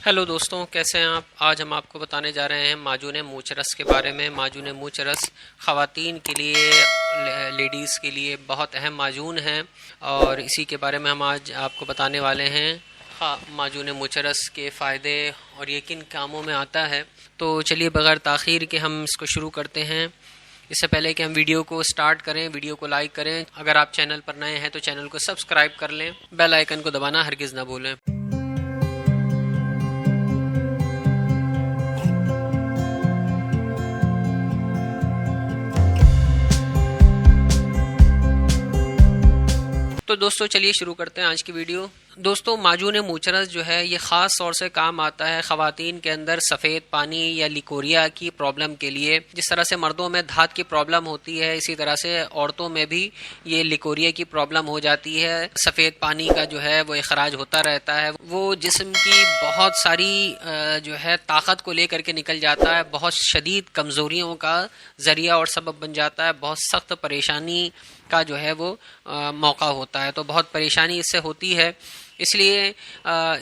Hello दोस्तों, कैसे हैं आप। आज हम आपको बताने जा रहे हैं माजून मूंछ रस के बारे में। माजून मूंछ रस ख़वातीन के लिए, लेडीज़ के लिए बहुत अहम माजून है और इसी के बारे में हम आज आपको बताने वाले हैं। माजून मूंछ रस के फ़ायदे और ये किन कामों में आता है। तो चलिए बग़ैर ताख़ीर के हम इसको शुरू करते हैं। इससे पहले कि हम वीडियो को स्टार्ट करें, वीडियो को लाइक करें। अगर आप चैनल पर नए हैं तो चैनल को सब्सक्राइब कर लें, बेल आइकन को दबाना हरगिज़ ना भूलें। तो दोस्तों चलिए शुरू करते हैं आज की वीडियो। दोस्तों, माजून मूंछ रस जो है ये ख़ास तौर से काम आता है ख़वातीन के अंदर सफ़ेद पानी या लिकोरिया की प्रॉब्लम के लिए। जिस तरह से मर्दों में धात की प्रॉब्लम होती है, इसी तरह से औरतों में भी ये लिकोरिया की प्रॉब्लम हो जाती है। सफ़ेद पानी का जो है वो इखराज होता रहता है, वो जिस्म की बहुत सारी जो है ताकत को लेकर के निकल जाता है, बहुत शदीद कमज़ोरियों का ज़रिया और सबब बन जाता है। बहुत सख्त परेशानी का जो है वो मौका होता है, तो बहुत परेशानी इससे होती है। इसलिए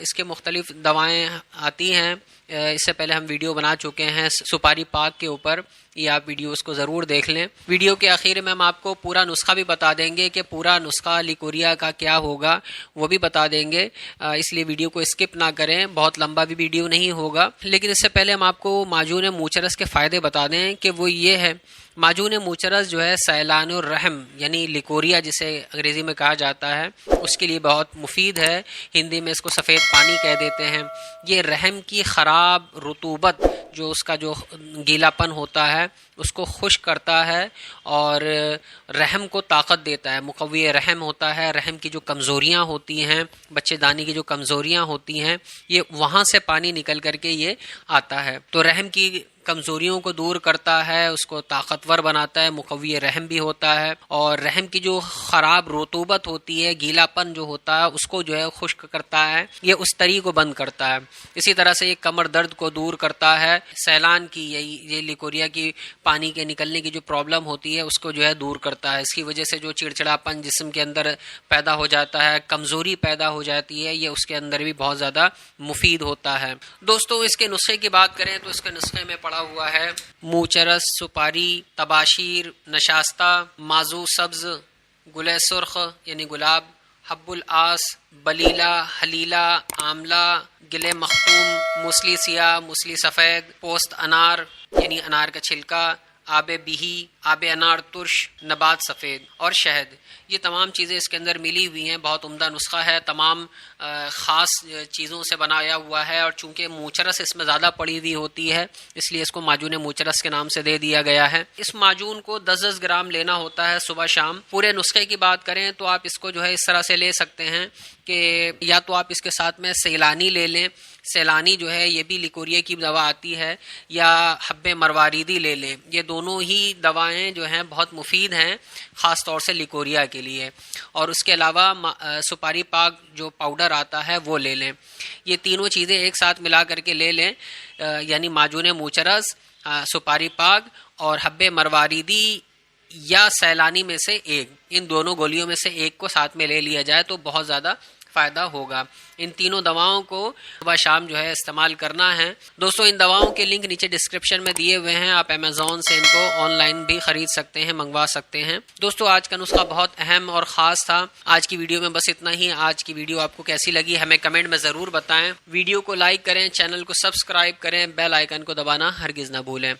इसके मुख्तलिफ दवाएं आती हैं। इससे पहले हम वीडियो बना चुके हैं सुपारी पाक के ऊपर, ये आप वीडियोस को ज़रूर देख लें। वीडियो के आखिर में हम आपको पूरा नुस्खा भी बता देंगे कि पूरा नुस्खा लिकोरिया का क्या होगा, वो भी बता देंगे। इसलिए वीडियो को स्किप ना करें, बहुत लंबा भी वीडियो नहीं होगा। लेकिन इससे पहले हम आपको माजून मूंछ रस के फ़ायदे बता दें कि वो ये है। माजून मूंछ रस जो है सैलानुर रहम यानी लिकोरिया जिसे अंग्रेज़ी में कहा जाता है, उसके लिए बहुत मुफीद है। हिंदी में इसको सफ़ेद पानी कह देते हैं। ये रहम की ख़राब रुतूबत, जो उसका जो गीलापन होता है, उसको खुश्क करता है और रहम को ताकत देता है। मुक़व्वी रहम होता है। रहम की जो कमज़ोरियाँ होती हैं, बच्चेदानी की जो कमज़ोरियाँ होती हैं, ये वहाँ से पानी निकल करके ये आता है। तो रहम की कमज़ोरियों को दूर करता है, उसको ताकतवर बनाता है, मुक़व्वी रहम भी होता है। और रहम की जो ख़राब रुतूबत होती है, गीलापन जो होता है, उसको जो है खुश्क करता है, ये उस तरी को बंद करता है। इसी तरह से ये कमर दर्द को दूर करता है। सैलान की ये लिकोरिया की पानी के निकलने की जो प्रॉब्लम होती है, उसको जो है दूर करता है। इसकी वजह से जो चिड़चिड़ापन जिस्म के अंदर पैदा हो जाता है, कमज़ोरी पैदा हो जाती है, ये उसके अंदर भी बहुत ज़्यादा मुफीद होता है। दोस्तों, इसके नुस्खे की बात करें तो इसके नुस्खे में पड़ा हुआ है मूंछ रस, सुपारी, तबाशीर, नशास्ता, माजू सब्ज, गुले सुर्ख यानी गुलाब, हब्बुल आस, बलीला, हलीला, आमला, गिले मखतूम, मूसली सिया, मूसली सफ़ेद, पोस्त अनार यानी अनार का छिलका, आबे बिही, आबे अनार तुर्श, नबात सफ़ेद और शहद। ये तमाम चीज़ें इसके अंदर मिली हुई हैं। बहुत उम्दा नुस्खा है, तमाम ख़ास चीज़ों से बनाया हुआ है। और चूँकि मूंछ रस इसमें ज़्यादा पड़ी हुई होती है, इसलिए इसको माजून मूंछ रस के नाम से दे दिया गया है। इस माजून को 10-10 ग्राम लेना होता है सुबह शाम। पूरे नुस्खे की बात करें तो आप इसको जो है इस तरह से ले सकते हैं कि या तो आप इसके साथ में सैलानी ले लें। सैलानी जो है ये भी लिकोरिया की दवा आती है, या हब्बे मरवारीदी ले लें। ये दोनों ही दवाएं जो हैं बहुत मुफीद हैं, ख़ास तौर से लिकोरिया के लिए। और उसके अलावा सुपारी पाक जो पाउडर आता है वो ले लें। ये तीनों चीज़ें एक साथ मिला करके ले लें, यानी माजून मूंछ रस, सुपारी पाक और हब्बे मरवारीदी या सैलानी में से एक, इन दोनों गोलियों में से एक को साथ में ले लिया जाए तो बहुत ज़्यादा फ़ायदा होगा। इन तीनों दवाओं को सुबह शाम जो है इस्तेमाल करना है। दोस्तों, इन दवाओं के लिंक नीचे डिस्क्रिप्शन में दिए हुए हैं। आप अमेज़ॉन से इनको ऑनलाइन भी ख़रीद सकते हैं, मंगवा सकते हैं। दोस्तों, आज का नुस्खा बहुत अहम और ख़ास था। आज की वीडियो में बस इतना ही। आज की वीडियो आपको कैसी लगी हमें कमेंट में ज़रूर बताएं। वीडियो को लाइक करें, चैनल को सब्सक्राइब करें, बेल आइकन को दबाना हरगिज़ ना भूलें।